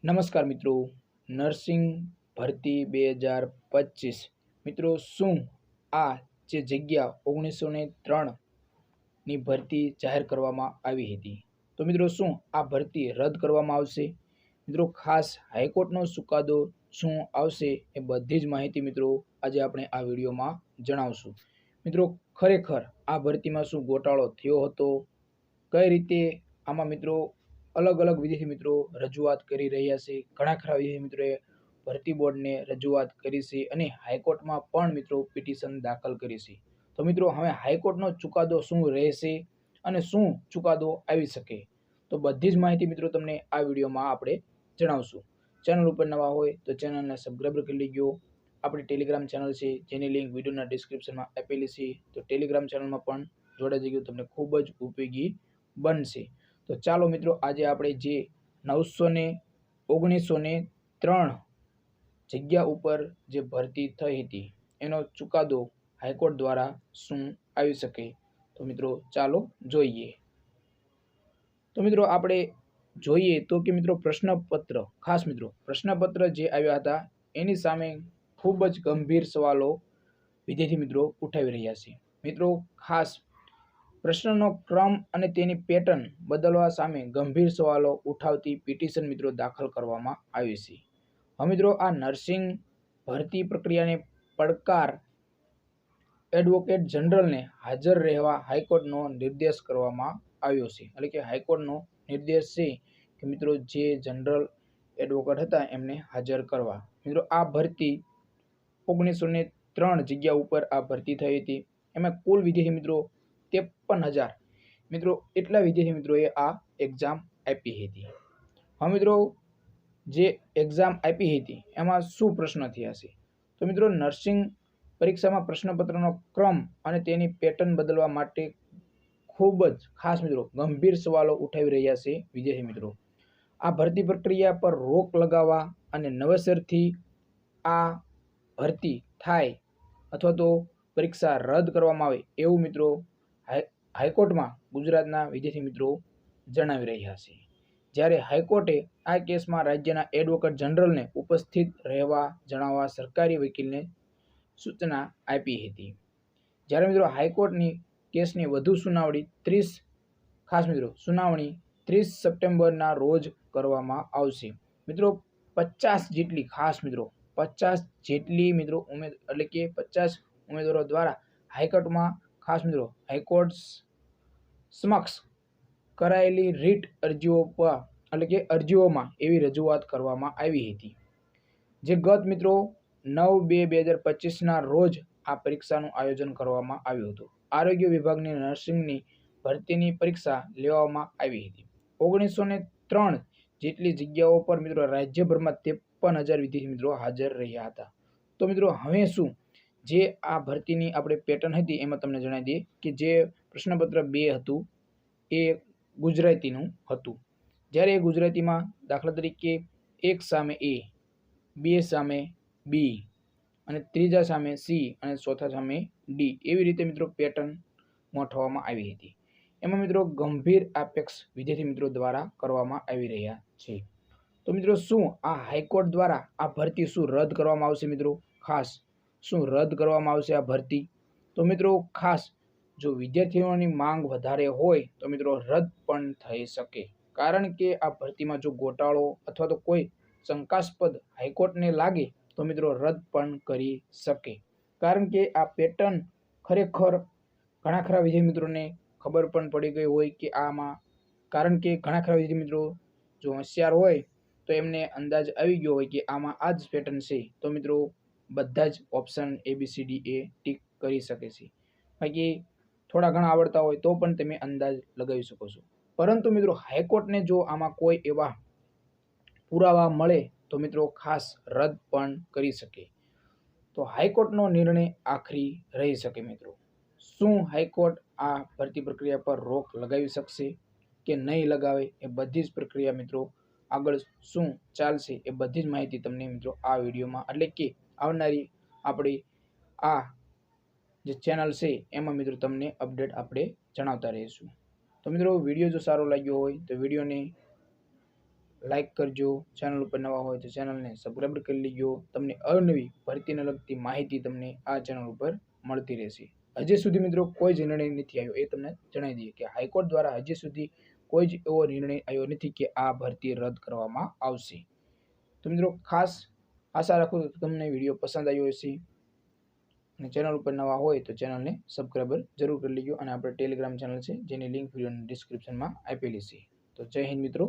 નમસ્કાર મિત્રો, નર્સિંગ ભરતી 2025 મિત્રો, શું આ જે જગ્યા 1903 ની ભરતી જાહેર કરવામાં આવી હતી, તો મિત્રો શું આ ભરતી રદ કરવામાં આવશે? મિત્રો ખાસ હાઈકોર્ટનો ચુકાદો શું આવશે એ બધી જ માહિતી મિત્રો આજે આપણે આ વિડીયોમાં જણાવશું। મિત્રો ખરેખર આ ભરતીમાં શું ગોટાળો થયો હતો, કઈ રીતે આમાં મિત્રો अलग अलग विधि मित्रों रजूआत करी रह्या छे। घणा खरा विधि मित्रों भरती बोर्ड ने रजूआत करी छे अने हाईकोर्ट में पण मित्रों पिटिशन दाखल करी छे। तो मित्रों हवे हाईकोर्टनो चुकादो शुं रहेशे अने शुं चुकादो आवी शके, तो बधी ज माहिती मित्रों तमने आ विडियोमां आपणे जणावशुं। चेनल पर नवा होय तो चेनलने सब्सक्राइब करी लीजो। आपणी टेलिग्राम चेनल छे जेनी लिंक विडियोना डिस्क्रिप्शनमां आपेली छे, तो टेलिग्राम चेनलमां पण जोડાઈ जजो, तमने खूब ज उपयोगी बनशे। तो चालो मित्रों आज आपणे जे 1903 जग्या उपर जे भरती थई हती एनो चुकादो हाईकोर्ट द्वारा शुं आवी शके, तो मित्रों चालो जोईए। तो मित्रों आपणे जोईए तो कि मित्रों प्रश्नपत्र, खास मित्रों प्रश्नपत्र जे आव्या हता एनी सामे खूब ज गंभीर सवालो विद्यार्थी मित्रों उठावी रह्या छे। मित्रों खास प्रश्ननो क्रम अने तेनी पेटर्न बदलवा सामे गंभीर सवालों उठावती पिटिशन मित्रों दाखल करवामां आवी छे। हवे मित्रों आ नर्सिंग भरती प्रक्रियाने પડકાર एडवोकेट जनरल ने हाजर रहवा हाईकोर्टनो निर्देश करवामां आव्यो छे। એટલે કે હાઈકોર્ટનો निर्देश छे કે मित्रों जे जनरल एडवोकेट हता एमने हाजर करवा। मित्रों आ भरती 1903 जग्या उपर आ भरती थई हती। एमां कुल विद्यार्थी मित्रों 53,000 मित्रों एटला विद्यार्थी मित्रों आ एक्जाम आपी हती। हाँ मित्रों जे एक्जाम आपी हती एमां शुं प्रश्न थया छे, तो मित्रों नर्सिंग परीक्षा में प्रश्नपत्रनो क्रम अने तेनी पेटर्न बदलवा माटे खूब ज खास मित्रों गंभीर सवालों उठावी रह्या छे विद्यार्थी मित्रों। आ भरती प्रक्रिया पर रोक लगावा अने नवेसरथी आ भरती थाय अथवा तो परीक्षा रद करवामां आवे एवुं मित्रों हाईकोर्ट में गुजरातना विद्यार्थी मित्रों जणावी रह्या छे। ज्यारे हाईकोर्टे आ केस में राज्यना एडवोकेट जनरल ने उपस्थित रहवा जणाववा सरकारी वकील ने सूचना आपी हती। ज्यारे मित्रों हाईकोर्टनी केसनी वधु सुनावणी 30 सप्टेम्बरना रोज करवामां आवशे। मित्रों 50 जेटली खास मित्रों 50 जेटली मित्रों એટલે કે 50 उम्मीदवारों द्वारा हाईकोर्ट में खास मित्रों हाईकोर्ट समक्ष करायेली રીટ અરજીઓ પર એટલે કે અરજીઓમાં એવી રજૂઆત કરવામાં આવી હતી, જે ગત મિત્રો 9/2/2025 ના રોજ આ પરીક્ષાનું આયોજન કરવામાં આવ્યું હતું। આરોગ્ય વિભાગની નર્સિંગની ભરતીની પરીક્ષા લેવામાં આવી હતી। 1903 જેટલી જગ્યાઓ પર મિત્રો રાજ્યભરમાં 53,000 વિદ્યાર્થી મિત્રો હાજર રહ્યા હતા। તો મિત્રો હવે શું જે આ ભરતીની આપણે પેટર્ન હતી એમાં તમને જણાવી દઈએ કે જે પ્રશ્નપત્ર 2 હતું એ ગુજરાતીનું હતું। જ્યારે ગુજરાતીમાં દાખલા તરીકે 1 સામે A, 2 સામે B અને ત્રીજા સામે C અને ચોથા સામે D એવી રીતે મિત્રો પેટર્ન ગોઠવવામાં આવી હતી। એમાં મિત્રો ગંભીર અપેક્ષ વિદ્યાર્થી મિત્રો દ્વારા કરવામાં આવી રહ્યા છે। તો મિત્રો શું આ હાઈકોર્ટ દ્વારા આ ભરતી શું રદ કરવામાં આવશે? મિત્રો ખાસ શું રદ કરવામાં આવશે આ ભરતી? તો મિત્રો ખાસ જો વિદ્યાર્થીઓની માંગ વધારે હોય તો મિત્રો રદ પણ થઈ શકે, કારણ કે આ ભરતીમાં જો ગોટાળો અથવા તો કોઈ શંકાસ્પદ હાઈકોર્ટને લાગે તો મિત્રો રદ પણ કરી શકે, કારણ કે આ પેટર્ન ખરેખર ઘણા ખરા વિદ્યાર્થી મિત્રોને ખબર પણ પડી ગઈ હોય કે આમાં, કારણ કે ઘણા ખરા વિદ્યાર્થી મિત્રો જો હોશિયાર હોય તો એમને અંદાજ આવી ગયો હોય કે આમાં આ જ પેટર્ન છે, તો મિત્રો બધા જ ઓપ્શન ABCD એ ટીક કરી શકે છે। બાકી થોડા ઘણા આવડતા હોય તો પણ તમે અંદાજ લગાવી શકો છો। પરંતુ મિત્રો હાઈકોર્ટને જો આમાં કોઈ એવા પુરાવા મળે તો મિત્રો ખાસ રદ પણ કરી શકે। તો હાઈકોર્ટનો નિર્ણય આખરી રહી શકે। મિત્રો શું હાઈકોર્ટ આ ભરતી પ્રક્રિયા પર રોક લગાવી શકશે કે નહીં લગાવે એ બધી જ પ્રક્રિયા મિત્રો આગળ શું ચાલશે એ બધી જ માહિતી તમને મિત્રો આ વિડીયોમાં એટલે કે આવનારી આપણી આ જે ચેનલ છે એમાં મિત્રો તમને અપડેટ આપણે જણાવતા રહીશું। તો મિત્રો વિડીયો જો સારો લાગ્યો હોય તો વિડીયોને લાઇક કરજો, ચેનલ ઉપર નવા હોય તો ચેનલને સબસ્ક્રાઈબ કરી લેજો। તમને અવનવી ભરતીને લગતી માહિતી તમને આ ચેનલ ઉપર મળતી રહેશે। હજી સુધી મિત્રો કોઈ જ નિર્ણય નથી આવ્યો, એ તમને જણાવી દઈએ કે હાઈકોર્ટ દ્વારા હજી સુધી કોઈ જ એવો નિર્ણય આવ્યો નથી કે આ ભરતી રદ કરવામાં આવશે। તો મિત્રો ખાસ આશા રાખું કે તમને વિડીયો પસંદ આવ્યો હશે અને ચેનલ ઉપર નવા હોય તો ચેનલને સબસ્ક્રાઈબર જરૂર કરી લેજો અને આપણે ટેલિગ્રામ ચેનલ છે જેની લિંક વિડીયોની ડિસ્ક્રિપ્શનમાં આપેલી છે। તો જય હિન્દ મિત્રો।